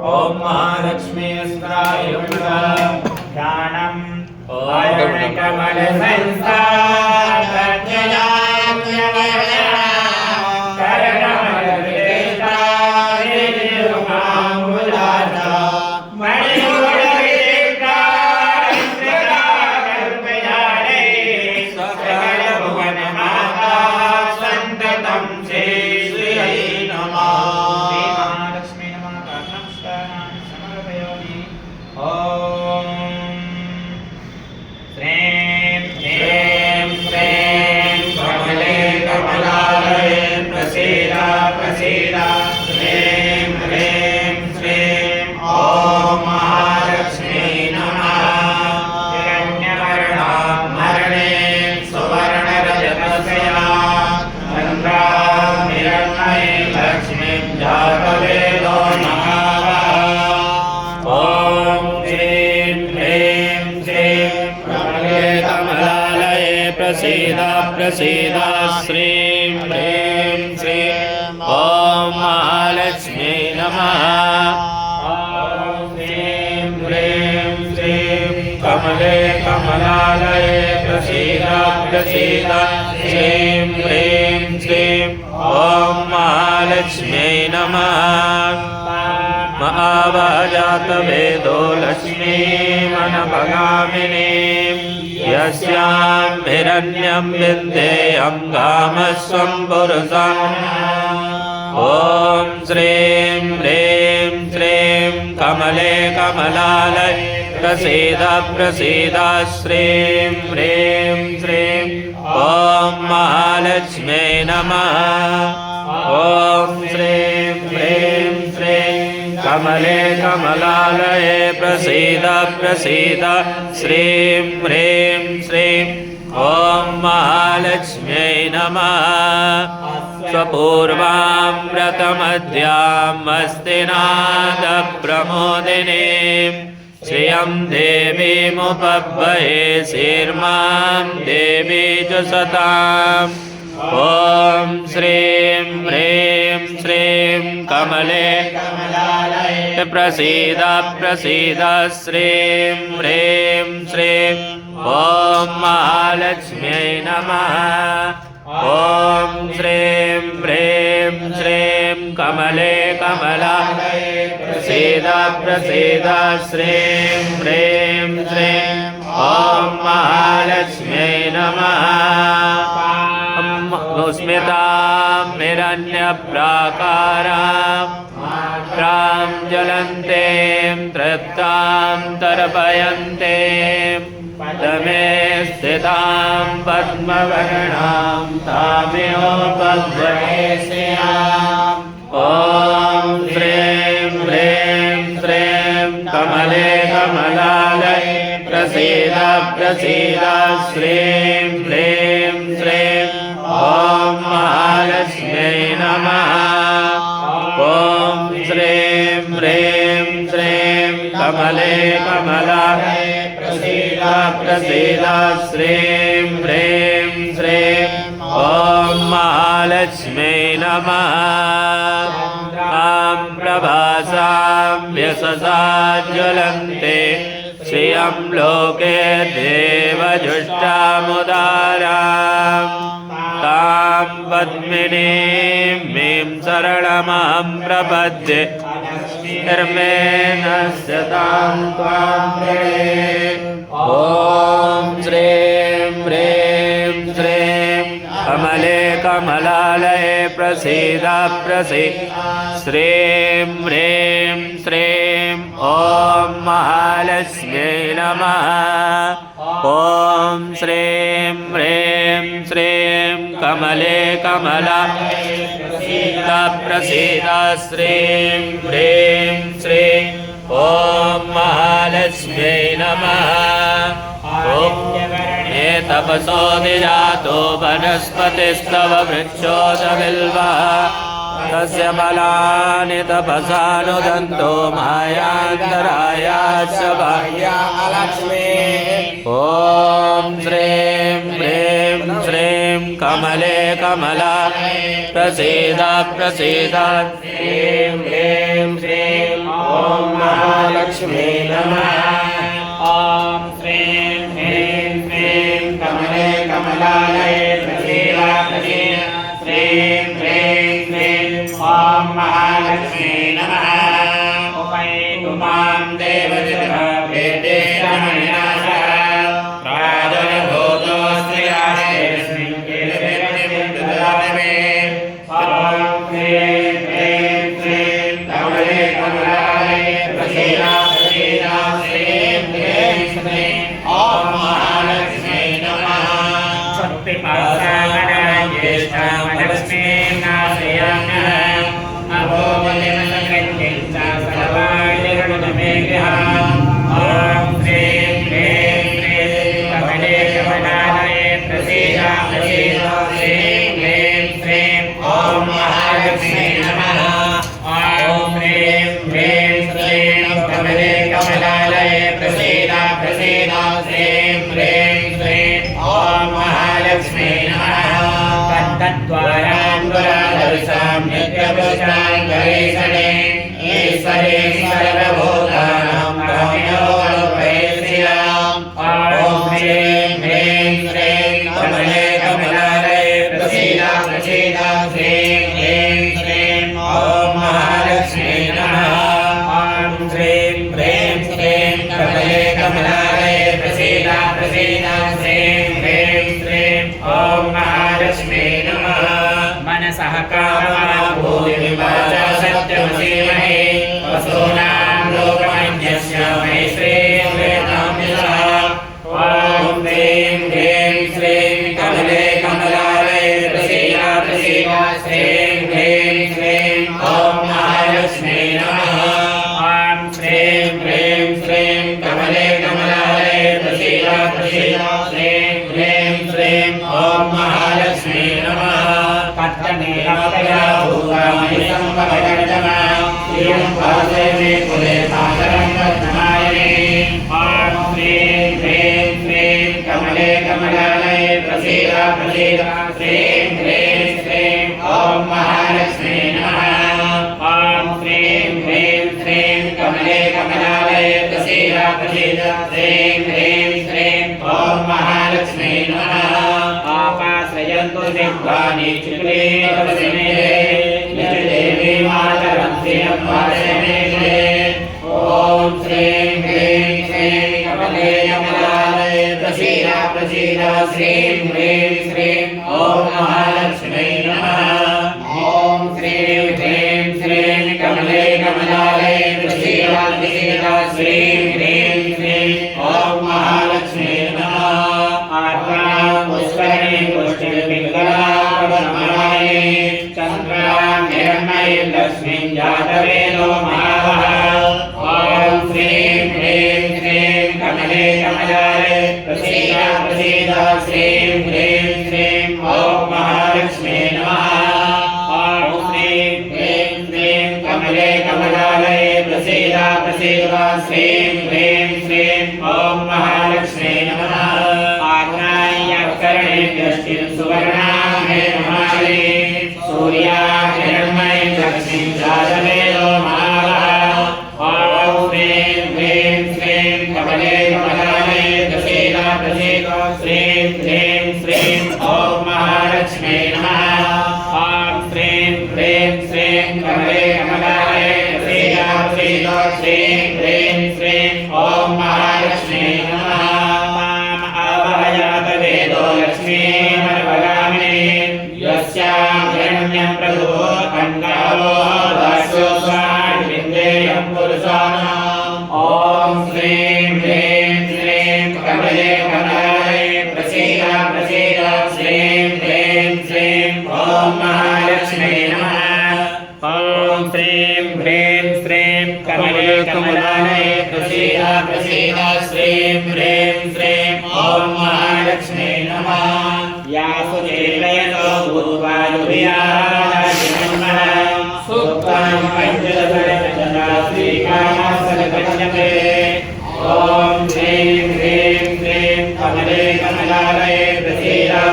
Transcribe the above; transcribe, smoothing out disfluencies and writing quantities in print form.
ओम महालक्ष्मी स्त्रायुक्ता ध्यानम् आयुर्कमल संस्था प्रसीदा श्रीं ह्रीं श्रीं ॐ महालक्ष्मी नमः। ॐ श्रीं ह्रीं श्रीं कमले कमलालये प्रसीदा प्रसीदा श्रीं ह्रीं श्रीं ॐ महालक्ष्मी नमः। महाभाजातवेदो लक्ष्मीमनभगामिनीं यस्यां हिरण्यं विन्देयं गामस्वं पुरुषम्। ॐ श्रीं ह्रीं श्रीं कमले कमलालये प्रसीदा प्रसीदा श्रीं ह्रीं श्रीं ॐ महालक्ष्मी नमः। ॐ श्रीं ह्रीं श्रीं कमले कमलालये प्रसीदा प्रसीदा श्रीं ह्रीं श्रीं ॐ महालक्ष्म्यै नमः। स्वपूर्वामृतमध्यामस्तिनादप्रमोदिनीं श्रियं देवीमुपब्बये शीर्मां देवी च सताम्। ॐ श्रीं ह्रीं श्रीं कमले कमलालये प्रसीदा प्रसीदा श्रीं ह्रीं श्रीं ॐ महालक्ष्म्यै नमः। ॐ श्रीं ह्रीं श्रीं कमले कमलालये प्रसीदा प्रसीदा श्रीं ह्रीं श्रीं ॐ महालक्ष्म्यै नमः। स्मितां हिरण्यप्राकारां मात्रां ज्वलन्तीं तृप्तां तर्पयन्तीं पद्मे स्थितां पद्मवर्णां तामिहोपद्महेश्याम्। ॐ श्रीं ह्रीं श्रीं कमले कमलालये प्रसीदा प्रसीदा श्रीं ह्रीं श्रीं ॐ महालक्ष्म्यै नमः। ॐ श्रीं ह्रीं श्रीं कमले कमलालये प्रसीदा प्रसीदा श्रीं ह्रीं श्रीं ॐ महालक्ष्म्यै नमः। तां प्रभासां यशसा ज्वलन्ते श्रियं लोके देवजुष्टामुदाराम्। तां पद्मिनीं शरणमहं प्रपद्ये धर्मेण तां त्वां प्रणये। ॐ श्रीं ह्रीं श्रीं कमले कमलालये प्रसीदा प्रसीदा श्रीं ह्रीं श्रीं ॐ महालक्ष्म्यै नमः। ॐ श्रीं ह्रीं श्रीं कमले कमलालये प्रसीदा प्रसीदा श्रीं ह्रीं श्रीं ॐ महालक्ष्म्यै नमः। तपसोऽधिजातो वनस्पतिस्तव वृक्षोऽसबिल्वः तस्य फलानि तपसानुदन्तो मायान्तरायाश्च बाह्यालक्ष्मी। ॐ श्रीं ह्रीं श्रीं कमले कमले कमला प्रसीद प्रसीद श्रीं ह्रीं श्रीं ॐ महालक्ष्मी नमः। ॐ श्रीं ह्रीं श्रीं कमले कमलालये प्रसीद प्रसीद श्रीं ह्रीं श्रीं ॐ महालक्ष्मी नमः। उपैतु मां देवजनभेदेशमनिनाशः राजनभूतोऽस्ति राष्ट्रेऽस्मिन् कीर्तिर्वतिं ददामि मे। ॐ ह्रीं ह्रीं श्रीं कमले कमलालये प्रसीद प्रसीद श्रीं ह्रीं श्रीं ॐ महालक्ष्मी नमः। ज्येष्ठामलक्ष्मीं नाशयाम्यः अभोगलिमसकृत्यं च सर्वाणि गृहाम्। ॐ श्रीं ह्रीं श्रीं कमले कमलालये प्रसीद प्रसीद श्रीं ह्रीं श्रीं ॐ महालक्ष्मी नमः। ॐ श्रीं ह्रीं श्रीं कमले कमलालये प्रसीद प्रसीद श्रीं ह्रीं श्रीं ॐ महालक्ष्मी नमः। तद्द्वाराङ्गुरादर्शां नित्यपुष्टां गणेशने ईश्वरे सर्वभूतानां ब्रह्मयोगोपैश्रियाम्। ॐ श्रीं ह्रीं श्रीं कमले कमलालये प्रसीद प्रसीद श्रीं ह्रीं श्रीं ॐ महालक्ष्मी नमः। ॐ श्रीं ह्रीं श्रीं कमले कमलालये प्रसीद प्रसीद श्रीं ह्रीं श्रीं ॐ महालक्ष्मी नमः। मनसः कामभूतिवाचा सत्यमसीमहे वसूनां लोकमन्यस्य मयि श्रीर्वेदाम्यसः। ॐ ह्रीं ह्रीं श्रीं कमले कमलालये प्रसीद प्रसीद श्रीं ह्रीं श्रीं ॐ महालक्ष्मी नमः। ॐ श्रीं ह्रीं श्रीं कमले कमलालये प्रसीद प्रसीद श्रीं ह्रीं श्रीं ॐ महालक्ष्मी नमः। तत्तमेवतया भूतामि सम्भवजर्जमा इयं पासे मे कुले सादरं वर्धमायने। ॐ श्रीं ह्रीं श्रीं कमले कमलालये प्रसीद प्रसीद श्रीं ह्रीं श्रीं ॐ महालक्ष्मी नमः। ॐ श्रीं ह्रीं श्रीं कमले कमलालये प्रसीद प्रसीद श्रीं ह्रीं श्रीं ॐ महालक्ष्मी नमः। आपाश्रयन्तु दिग्वानि चित्रे तवसिने निजदेवी मातरं श्रियं वासने। ॐ श्रीं ह्रीं श्रीं कमले कमलालये प्रसीद प्रसीद श्रीं ह्रीं श्रीं ॐ महालक्ष्मी नमः। ॐ श्रीं ह्रीं श्रीं कमले कमलालये प्रसीद प्रसीद श्रीं ह्रीं श्रीं ॐ महालक्ष्मी नमः। पुष्करिणी पुष्टिर्पिङ्गलापद्मनायिनी चन्द्रां हिरण्मयीं लक्ष्मीं जातवेदो महावः। ॐ श्रीं ह्रीं श्रीं कमले कमलालये प्रसीद प्रसीद श्रीं ह्रीं श्रीं ॐ महालक्ष्मी नमः। ॐ श्रीं ह्रीं श्रीं कमले कमलालये प्रसीद प्रसीद श्रीं ह्रीं श्रीं ॐ महालक्ष्मी नमः। कर्णेभ्यश्चिं सुवर्णां हेममालिनी सूर्यां हिरण्मयीं लक्ष्मीं जातवेदो महावः। ॐ श्रीं ह्रीं श्रीं कमले कमलालये प्रसीद प्रसीद श्रीं ह्रीं श्रीं ॐ महालक्ष्मी नमः। ॐ श्रीं ह्रीं श्रीं कमले कमलालये प्रसीद प्रसीद श्रीं ह्रीं श्रीं ॐ महालक्ष्मी नमः। यस्यां हिरण्यं प्रभुः कण्ठावो दास्यो स्वान् विन्देयं पुरुषाणाम्। ॐ श्रीं ह्रीं श्रीं कमले कमलालये प्रसीद प्रसीद श्रीं ह्रीं श्रीं ॐ महालक्ष्मी नमः। ॐ श्रीं ह्रीं श्रीं कमले कमलालये प्रसीद प्रसीद श्रीं ह्रीं श्रीं ॐ महालक्ष्मी नमः। यासु देवयतो भूत्वा युभिया